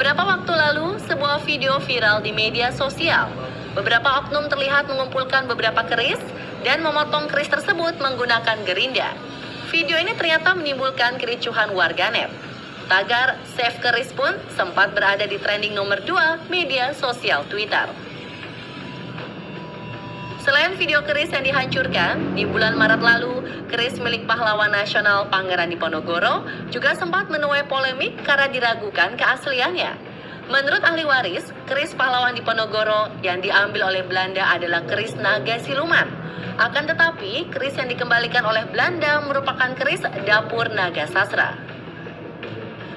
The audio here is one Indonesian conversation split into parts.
Beberapa waktu lalu, sebuah video viral di media sosial. Beberapa oknum terlihat mengumpulkan beberapa keris dan memotong keris tersebut menggunakan gerinda. Video ini ternyata menimbulkan kericuhan warganet. Tagar Save Keris pun sempat berada di trending nomor 2 media sosial Twitter. Selain video keris yang dihancurkan, di bulan Maret lalu, keris milik pahlawan nasional Pangeran Diponegoro juga sempat menuai polemik karena diragukan keasliannya. Menurut ahli waris, keris pahlawan Diponegoro yang diambil oleh Belanda adalah keris naga siluman. Akan tetapi, keris yang dikembalikan oleh Belanda merupakan keris dapur naga sasra.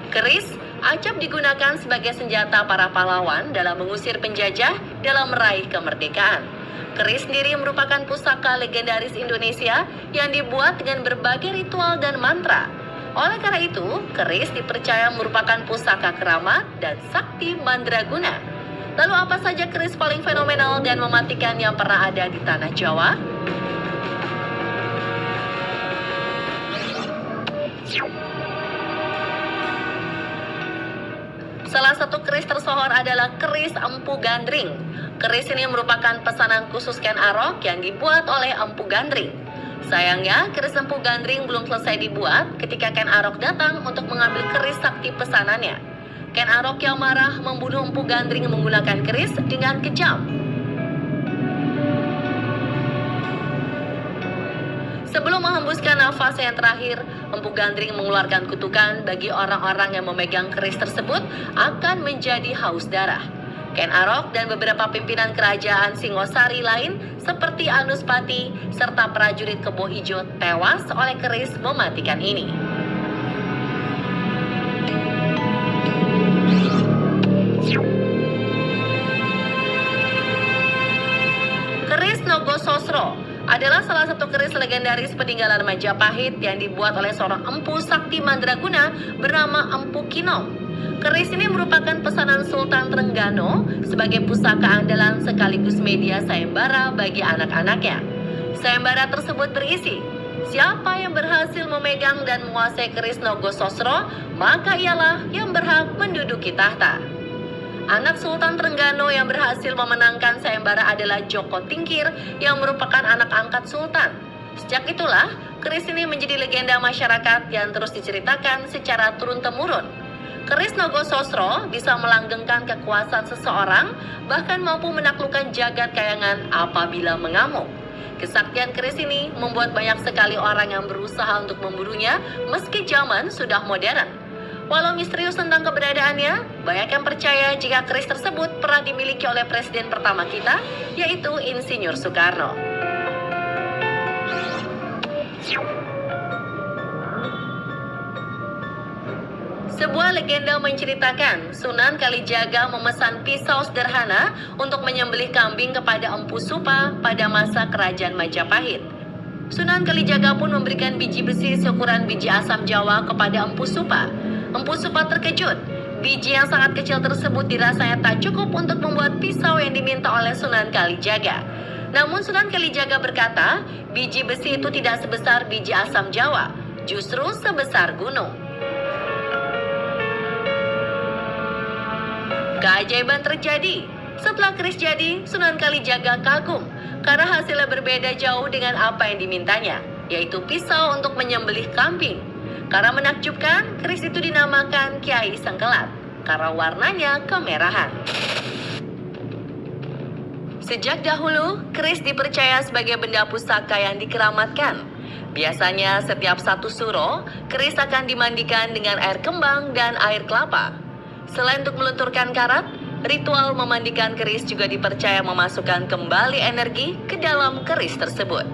Keris acap digunakan sebagai senjata para pahlawan dalam mengusir penjajah dalam meraih kemerdekaan. Keris sendiri merupakan pusaka legendaris Indonesia yang dibuat dengan berbagai ritual dan mantra. Oleh karena itu, keris dipercaya merupakan pusaka keramat dan sakti mandraguna. Lalu apa saja keris paling fenomenal dan mematikan yang pernah ada di tanah Jawa? Salah satu keris tersohor adalah keris Empu Gandring. Keris ini merupakan pesanan khusus Ken Arok yang dibuat oleh Empu Gandring. Sayangnya, keris Empu Gandring belum selesai dibuat ketika Ken Arok datang untuk mengambil keris sakti pesanannya. Ken Arok yang marah membunuh Empu Gandring menggunakan keris dengan kejam. Sebelum menghembuskan nafas yang terakhir, Empu Gandring mengeluarkan kutukan bagi orang-orang yang memegang keris tersebut akan menjadi haus darah. Ken Arok dan beberapa pimpinan kerajaan Singosari lain seperti Anuspati serta prajurit Kebo Ijo tewas oleh keris mematikan ini. Keris Nogososro adalah salah satu keris legendaris peninggalan Majapahit yang dibuat oleh seorang empu sakti mandraguna bernama Empu Kinong. Keris ini merupakan pesanan Sultan Trenggano sebagai pusaka andalan sekaligus media sayembara bagi anak-anaknya. Sayembara tersebut berisi, siapa yang berhasil memegang dan menguasai keris Nogososro, maka ialah yang berhak menduduki tahta. Anak Sultan Trenggano yang berhasil memenangkan sayembara adalah Joko Tingkir yang merupakan anak angkat Sultan. Sejak itulah, keris ini menjadi legenda masyarakat yang terus diceritakan secara turun-temurun. Keris Nogososro bisa melanggengkan kekuasaan seseorang, bahkan mampu menaklukkan jagat kayangan apabila mengamuk. Kesaktian keris ini membuat banyak sekali orang yang berusaha untuk memburunya meski zaman sudah modern. Walau misterius tentang keberadaannya, banyak yang percaya jika keris tersebut pernah dimiliki oleh presiden pertama kita, yaitu Insinyur Soekarno. Sebuah legenda menceritakan Sunan Kalijaga memesan pisau sederhana untuk menyembelih kambing kepada Empu Supa pada masa kerajaan Majapahit. Sunan Kalijaga pun memberikan biji besi seukuran biji asam Jawa kepada Empu Supa. Empu Supa terkejut. Biji yang sangat kecil tersebut dirasanya tak cukup untuk membuat pisau yang diminta oleh Sunan Kalijaga. Namun Sunan Kalijaga berkata, biji besi itu tidak sebesar biji asam Jawa, justru sebesar gunung. Keajaiban terjadi. Setelah keris jadi, Sunan Kalijaga kagum karena hasilnya berbeda jauh dengan apa yang dimintanya, yaitu pisau untuk menyembelih kambing. Karena menakjubkan, keris itu dinamakan Kiai Sengkelat karena warnanya kemerahan. Sejak dahulu, keris dipercaya sebagai benda pusaka yang dikeramatkan. Biasanya setiap satu suro, keris akan dimandikan dengan air kembang dan air kelapa. Selain untuk melunturkan karat, ritual memandikan keris juga dipercaya memasukkan kembali energi ke dalam keris tersebut.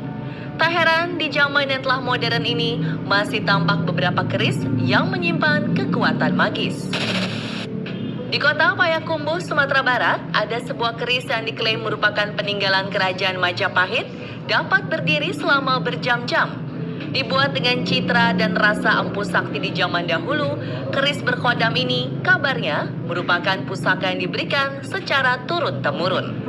Tak heran di zaman yang telah modern ini masih tampak beberapa keris yang menyimpan kekuatan magis. Di kota Payakumbuh, Sumatera Barat, ada sebuah keris yang diklaim merupakan peninggalan kerajaan Majapahit dapat berdiri selama berjam-jam. Dibuat dengan citra dan rasa empu sakti di zaman dahulu, keris berkodam ini kabarnya merupakan pusaka yang diberikan secara turun-temurun.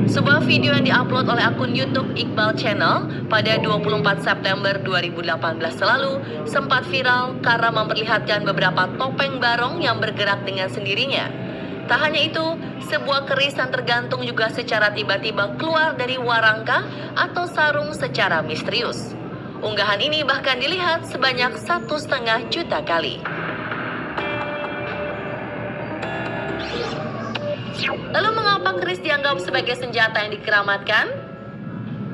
Sebuah video yang diupload oleh akun YouTube Iqbal Channel pada 24 September 2018 lalu sempat viral karena memperlihatkan beberapa topeng barong yang bergerak dengan sendirinya. Tak hanya itu, sebuah keris yang tergantung juga secara tiba-tiba keluar dari warangka atau sarung secara misterius. Unggahan ini bahkan dilihat sebanyak 1,5 juta kali. Lalu mengapa keris dianggap sebagai senjata yang dikeramatkan?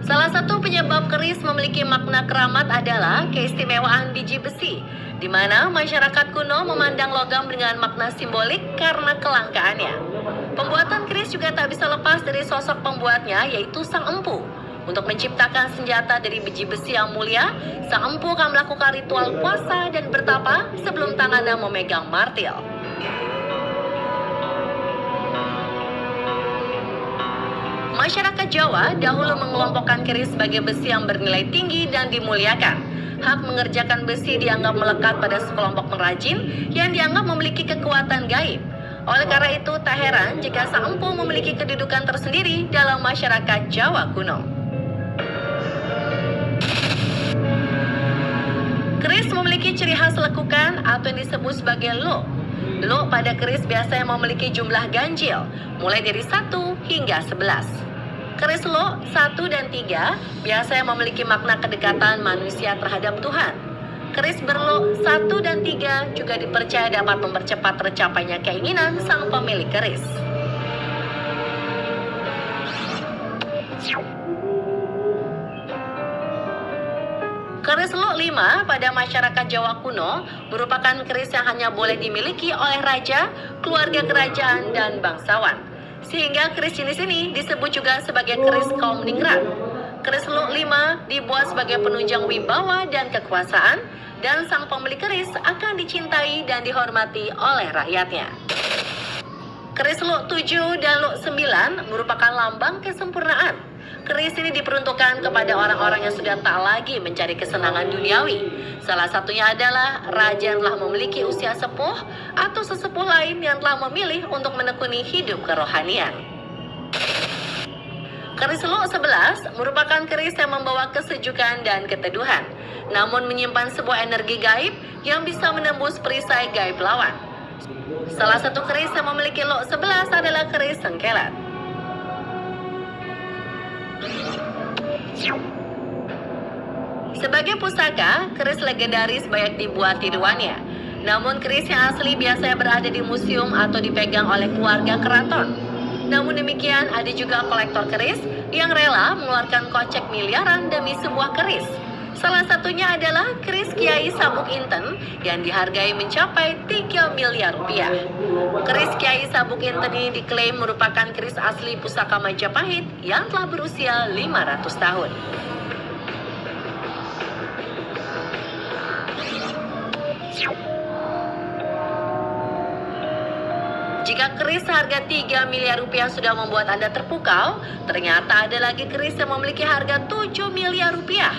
Salah satu penyebab keris memiliki makna keramat adalah keistimewaan biji besi, di mana masyarakat kuno memandang logam dengan makna simbolik karena kelangkaannya. Pembuatan keris juga tak bisa lepas dari sosok pembuatnya, yaitu sang empu. Untuk menciptakan senjata dari biji besi yang mulia, sang empu akan melakukan ritual puasa dan bertapa sebelum tangannya memegang martil. Masyarakat Jawa dahulu mengelompokkan keris sebagai besi yang bernilai tinggi dan dimuliakan. Hak mengerjakan besi dianggap melekat pada sekelompok pengrajin yang dianggap memiliki kekuatan gaib. Oleh karena itu, tak heran jika sang empu memiliki kedudukan tersendiri dalam masyarakat Jawa kuno. Keris memiliki ciri khas lekukan atau yang disebut sebagai lo. Lo pada keris biasanya memiliki jumlah ganjil, mulai dari 1 hingga 11. Keris lo 1 dan 3 biasanya memiliki makna kedekatan manusia terhadap Tuhan. Keris berlo 1 dan 3 juga dipercaya dapat mempercepat tercapainya keinginan sang pemilik keris. Keris lo 5 pada masyarakat Jawa kuno merupakan keris yang hanya boleh dimiliki oleh raja, keluarga kerajaan, dan bangsawan. Sehingga keris jenis ini disebut juga sebagai keris kaum ningrat. Keris lo 5 dibuat sebagai penunjang wibawa dan kekuasaan, dan sang pemilik keris akan dicintai dan dihormati oleh rakyatnya. Keris lo 7 dan lo 9 merupakan lambang kesempurnaan. Keris ini diperuntukkan kepada orang-orang yang sudah tak lagi mencari kesenangan duniawi. Salah satunya adalah raja yang telah memiliki usia sepuh atau sesepuh lain yang telah memilih untuk menekuni hidup kerohanian. Keris lo 11 merupakan keris yang membawa kesejukan dan keteduhan, namun menyimpan sebuah energi gaib yang bisa menembus perisai gaib lawan. Salah satu keris yang memiliki lo 11 adalah keris sengkelat. Sebagai pusaka, keris legendaris banyak dibuat tiruannya. Namun keris yang asli biasanya berada di museum atau dipegang oleh keluarga keraton. Namun demikian, ada juga kolektor keris yang rela mengeluarkan kocek miliaran demi sebuah keris. Salah satunya adalah keris Kiai Sabuk Inten yang dihargai mencapai 3 miliar rupiah. Keris Kiai Sabuk Inten ini diklaim merupakan keris asli pusaka Majapahit yang telah berusia 500 tahun. Jika keris harga 3 miliar rupiah sudah membuat Anda terpukau, ternyata ada lagi keris yang memiliki harga 7 miliar rupiah.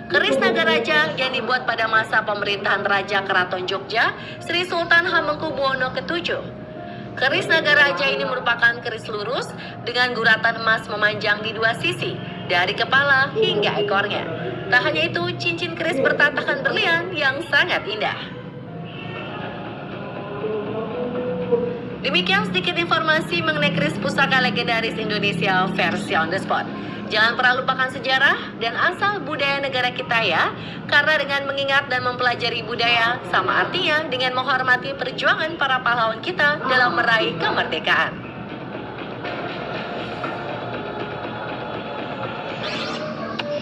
Keris Nagaraja yang dibuat pada masa pemerintahan Raja Keraton Jogja, Sri Sultan Hamengkubuwono ke-7. Keris Nagaraja ini merupakan keris lurus dengan guratan emas memanjang di dua sisi, dari kepala hingga ekornya. Tak hanya itu, cincin keris bertatakan berlian yang sangat indah. Demikian sedikit informasi mengenai keris pusaka legendaris Indonesia versi on the spot. Jangan pernah lupakan sejarah dan asal budaya negara kita ya, karena dengan mengingat dan mempelajari budaya sama artinya dengan menghormati perjuangan para pahlawan kita dalam meraih kemerdekaan.